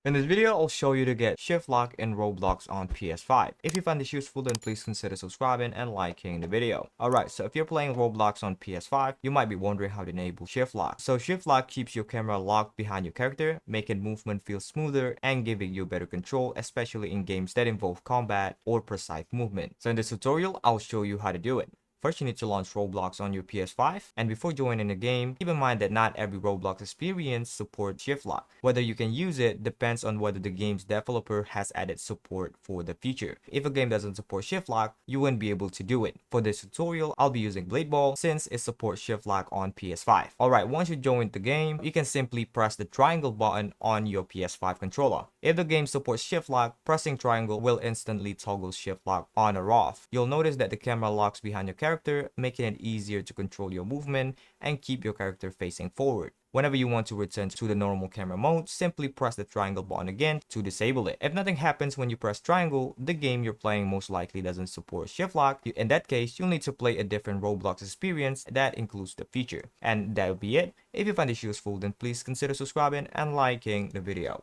In this video, I'll show you to get shift lock in Roblox on PS5. If you find this useful, then please consider subscribing and liking the video. Alright, so if you're playing Roblox on PS5, you might be wondering how to enable shift lock. So shift lock keeps your camera locked behind your character, making movement feel smoother and giving you better control, especially in games that involve combat or precise movement. So in this tutorial, I'll show you how to do it. First, you need to launch Roblox on your PS5, and before joining the game, keep in mind that not every Roblox experience supports shift lock. Whether you can use it depends on whether the game's developer has added support for the feature. If a game doesn't support shift lock, you wouldn't be able to do it. For this tutorial, I'll be using Blade Ball since it supports shift lock on PS5. Alright, once you join the game, you can simply press the triangle button on your PS5 controller. If the game supports shift lock, pressing triangle will instantly toggle shift lock on or off. You'll notice that the camera locks behind your character, making it easier to control your movement and keep your character facing forward. Whenever you want to return to the normal camera mode, simply press the triangle button again to disable it. If nothing happens when you press triangle, the game you're playing most likely doesn't support shift lock. In that case, you'll need to play a different Roblox experience that includes the feature. And that'll be it. If you find this useful, then please consider subscribing and liking the video.